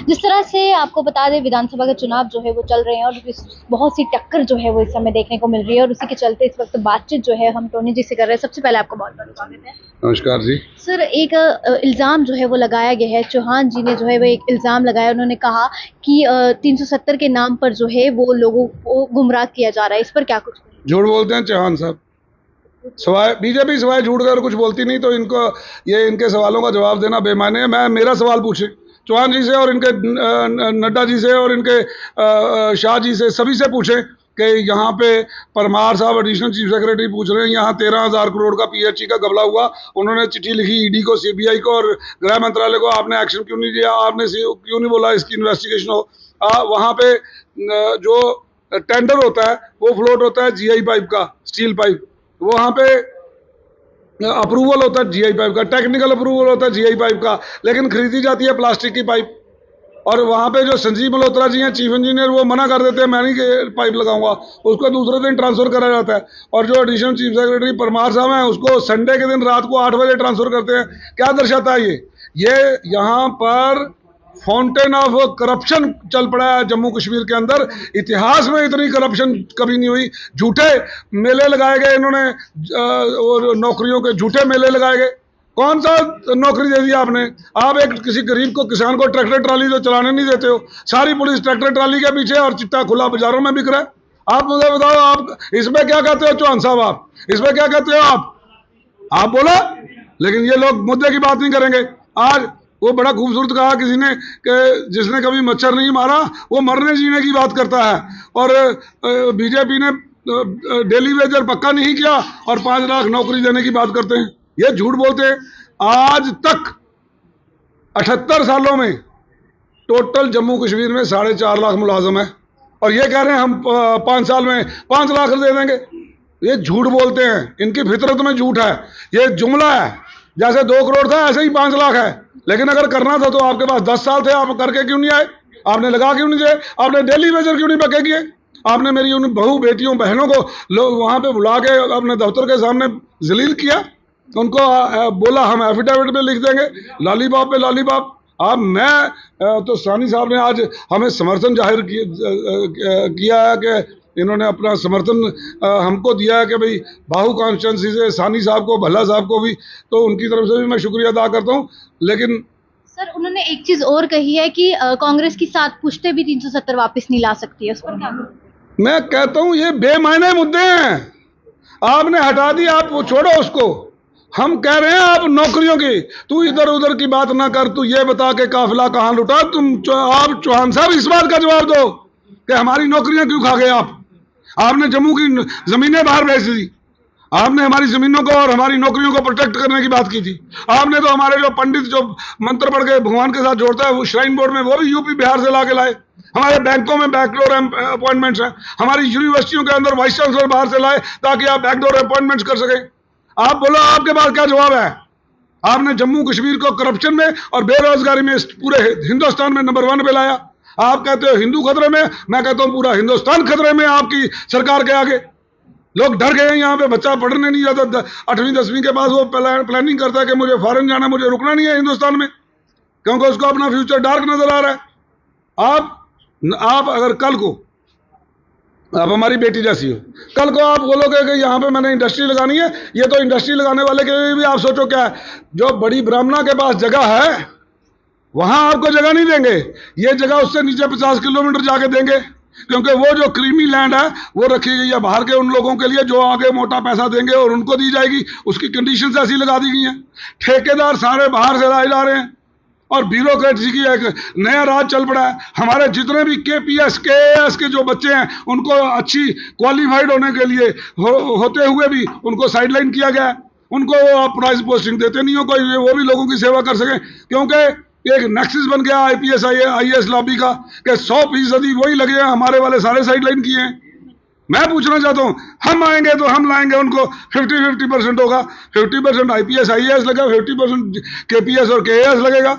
जिस तरह से आपको बता दें, विधानसभा के चुनाव जो है वो चल रहे हैं और बहुत सी टक्कर जो है वो इस समय देखने को मिल रही है, और उसी के चलते इस वक्त बातचीत जो है हम टोनी जी से कर रहे हैं। सबसे पहले आपको बहुत बहुत स्वागत है। नमस्कार जी। सर, एक इल्जाम जो है वो लगाया गया है, चौहान जी ने जो है वो एक इल्जाम लगाया। उन्होंने कहा कि 370 के नाम पर जो है वो लोगों को गुमराह किया जा रहा है। इस पर क्या कुछ? झूठ बोलते हैं चौहान साहब, सवाए बीजेपी सवाए झूठ कर कुछ बोलती नहीं, तो इनको ये इनके सवालों का जवाब देना बेमाने है। मैं मेरा सवाल पूछे चौहान जी से और इनके नड्डा जी से और इनके शाह जी से, सभी से पूछें कि यहाँ पे परमार साहब एडिशनल चीफ सेक्रेटरी पूछ रहे हैं यहाँ 13,000 करोड़ का पीएचई का गबला हुआ। उन्होंने चिट्ठी लिखी ईडी को, सीबीआई को और गृह मंत्रालय को, आपने एक्शन क्यों नहीं लिया, आपने क्यों नहीं बोला इसकी इन्वेस्टिगेशन हो। वहाँ पे जो टेंडर होता है वो फ्लोट होता है जीआई पाइप का, स्टील पाइप, वहाँ पे अप्रूवल होता है जीआई पाइप का, टेक्निकल अप्रूवल होता है जीआई पाइप का, लेकिन खरीदी जाती है प्लास्टिक की पाइप। और वहाँ पे जो संजीव मल्होत्रा जी हैं चीफ इंजीनियर, वो मना कर देते हैं, मैं नहीं पाइप लगाऊंगा, उसको दूसरे दिन ट्रांसफर करा जाता है। और जो एडिशनल चीफ सेक्रेटरी परमार साहब हैं उसको संडे के दिन रात को 8 बजे ट्रांसफर करते हैं। क्या दर्शाता है ये यहाँ पर फाउंटेन ऑफ करप्शन चल पड़ा है जम्मू कश्मीर के अंदर। इतिहास में इतनी करप्शन कभी नहीं हुई। झूठे मेले लगाए गए इन्होंने, और नौकरियों के झूठे मेले लगाए गए। कौन सा नौकरी दे दिया आपने? आप एक किसी गरीब को, किसान को ट्रैक्टर ट्राली तो चलाने नहीं देते हो। सारी पुलिस ट्रैक्टर ट्राली के पीछे और चिट्टा खुला बाजारों में बिक रहा है। आप मुझे बताओ, आप इसमें क्या कहते हो चौहान साहब? आप इसमें क्या कहते हो? आप बोला, लेकिन ये लोग मुद्दे की बात नहीं करेंगे। आज वो बड़ा खूबसूरत कहा किसी ने कि जिसने कभी मच्छर नहीं मारा वो मरने जीने की बात करता है। और बीजेपी ने डेली वेजर पक्का नहीं किया और 5 लाख नौकरी देने की बात करते हैं। ये झूठ बोलते हैं। आज तक 78 सालों में टोटल जम्मू कश्मीर में 4.5 लाख मुलाजम है, और ये कह रहे हैं हम 5 साल में 5 लाख दे देंगे। ये झूठ बोलते हैं, इनकी फितरत में झूठ है। ये जुमला है, जैसे 2 करोड़ था ऐसे ही 5 लाख है। लेकिन अगर करना था तो आपके पास 10 साल थे, आप करके क्यों नहीं आए? आपने लगा क्यों नहीं दिए? आपने डेली वेजर क्यों नहीं पक्के किए? आपने मेरी उन बहू बेटियों बहनों को लोग वहां पे बुला के अपने दफ्तर के सामने जलील किया, उनको बोला हम एफिडेविट में लिख देंगे, लॉलीपॉप पे लॉलीपॉप। अब मैं तो सानी साहब ने आज हमें समर्थन जाहिर किया है कि इन्होंने अपना समर्थन हमको दिया है कि भाई बाहू कॉन्स्टिट्यूंसी से सानी साहब को, भल्ला साहब को भी, तो उनकी तरफ से भी मैं शुक्रिया अदा करता हूँ। लेकिन सर, उन्होंने एक चीज और कही है कि कांग्रेस की 7 पुश्ते भी 370 वापस नहीं ला सकती है। उस पर क्या? मैं कहता हूँ ये बेमायने मुद्दे हैं, आपने हटा दी, आप वो छोड़ो उसको। हम कह रहे हैं आप नौकरियों की, तू इधर उधर की बात ना कर, तू ये बता के काफिला कहाँ लुटा। आप चौहान साहब इस बात का जवाब दो कि हमारी नौकरियां क्यों खा गए आप? आपने जम्मू की जमीनें बाहर भेज दी, आपने हमारी जमीनों को और हमारी नौकरियों को प्रोटेक्ट करने की बात की थी। आपने तो हमारे जो पंडित जो मंत्र पढ़ के भगवान के साथ जोड़ता है वो श्राइन बोर्ड में, वो भी यूपी बिहार से ला के लाए। हमारे बैंकों में बैकडोर अपॉइंटमेंट्स हैं, हमारी यूनिवर्सिटियों के अंदर वाइस चांसलर बाहर से लाए ताकि आप बैकडोर अपॉइंटमेंट्स कर सकें। आप बोलो, आपके पास क्या जवाब है? आपने जम्मू कश्मीर को करप्शन में और बेरोजगारी में पूरे हिंदुस्तान में नंबर 1 पे लाया। आप कहते हो हिंदू खतरे में, मैं कहता हूं पूरा हिंदुस्तान खतरे में आपकी सरकार के आगे। लोग डर गए हैं, यहाँ पे बच्चा पढ़ने नहीं जाता 8वीं 10वीं के बाद, वो प्लानिंग करता है कि मुझे फॉरेन जाना, मुझे रुकना नहीं है हिंदुस्तान में, क्योंकि उसको अपना फ्यूचर डार्क नजर आ रहा है। आप अगर कल को आप हमारी बेटी जैसी हो, कल को आप बोलोगे कि यहाँ पे मैंने इंडस्ट्री लगानी है, ये तो इंडस्ट्री लगाने वाले के लिए भी आप सोचो क्या है। जो बड़ी ब्राह्मणा के पास जगह है वहां आपको जगह नहीं देंगे, ये जगह उससे नीचे 50 किलोमीटर जाके देंगे, क्योंकि वो जो क्रीमी लैंड है वो रखी गई है बाहर के उन लोगों के लिए जो आगे मोटा पैसा देंगे और उनको दी जाएगी। उसकी कंडीशंस ऐसी लगा दी गई हैं। ठेकेदार सारे बाहर से लाए जा रहे हैं और ब्यूरोक्रेसी की एक नया राज चल पड़ा है। हमारे जितने भी KPS KAS के जो बच्चे हैं उनको अच्छी क्वालिफाइड होने के लिए होते हुए भी उनको साइडलाइन किया गया है। उनको आप प्राइज पोस्टिंग देते नहीं हो कोई, वो भी लोगों की सेवा कर सकें, क्योंकि एक नेक्सस बन गया IPS IAS लॉबी का कि 100% वही लगे हैं, हमारे वाले सारे साइडलाइन किए हैं। मैं पूछना चाहता हूं, हम आएंगे तो हम लाएंगे उनको 50% होगा, 50% IPS IAS लगेगा, 50% KPS और KAS लगेगा।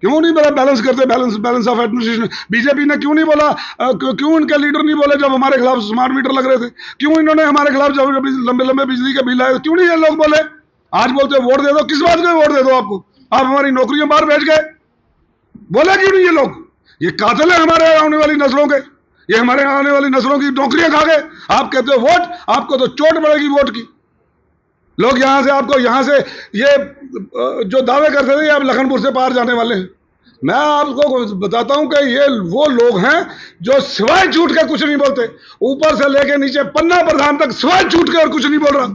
क्यों नहीं मेरा बैलेंस करते? बैलेंस ऑफ एडमिनिस्ट्रेशन बीजेपी ने क्यों नहीं बोला? क्यों इनके लीडर नहीं बोले जब हमारे खिलाफ स्मार्ट मीटर लग रहे थे? क्यों इन्होंने हमारे खिलाफ जब लंबे लंबे बिजली के बिल आए क्यों नहीं ये लोग बोले? आज बोलते वोट दे दो, किस बात का वोट दे दो? आपको आप हमारी नौकरियां बाहर भेज गए, बोले क्यों नहीं ये लोग? ये कातिल है हमारे आने वाली नस्लों के, ये हमारे आने वाली नस्लों की नौकरियां खा गए। आप कहते हो वोट, आपको तो चोट पड़ेगी वोट की। लोग यहां से आपको, यहां से ये जो दावे करते थे, ये अब लखनपुर से पार जाने वाले हैं। मैं आपको बताता हूं कि ये वो लोग हैं जो सिवाय झूठ के कुछ नहीं बोलते, ऊपर से लेके नीचे पन्ना प्रधान तक सिवाय झूठ के और कुछ नहीं बोल रहा।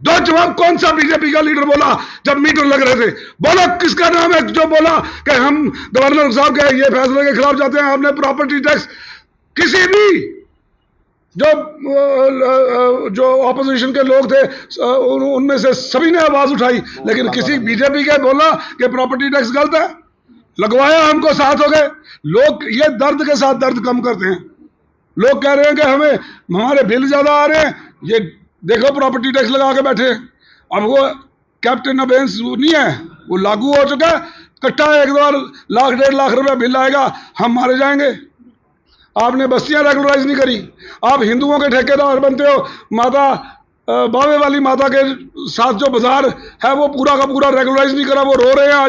दो जवाब कौन सा बीजेपी का लीडर बोला जब मीटर लग रहे थे? बोलो किसका नाम है जो बोला कि हम गवर्नर साहब के ये फैसले के खिलाफ जाते हैं, हमने प्रॉपर्टी टैक्स, किसी भी जो ऑपोजिशन के लोग थे उनमें से सभी ने आवाज उठाई, लेकिन किसी बीजेपी के बोला कि प्रॉपर्टी टैक्स गलत है, लगवाया, हमको साथ हो गए। लोग ये दर्द के साथ दर्द कम करते हैं। लोग कह रहे हैं कि हमें हमारे बिल ज्यादा आ रहे हैं, ये देखो प्रॉपर्टी टैक्स लगा के बैठे हैं। अब वो कैप्टन अबेंस नहीं है, वो लागू हो चुका है, कट्टा एक बार लाख 1.5 लाख रुपए बिल आएगा, हम मारे जाएंगे। आपने बस्तियां रेगुलराइज नहीं करी, आप हिंदुओं के ठेकेदार बनते हो। माता बावे वाली माता के साथ जो बाजार है वो पूरा का पूरा रेगुलराइज नहीं करा, वो रो रहे हैं आज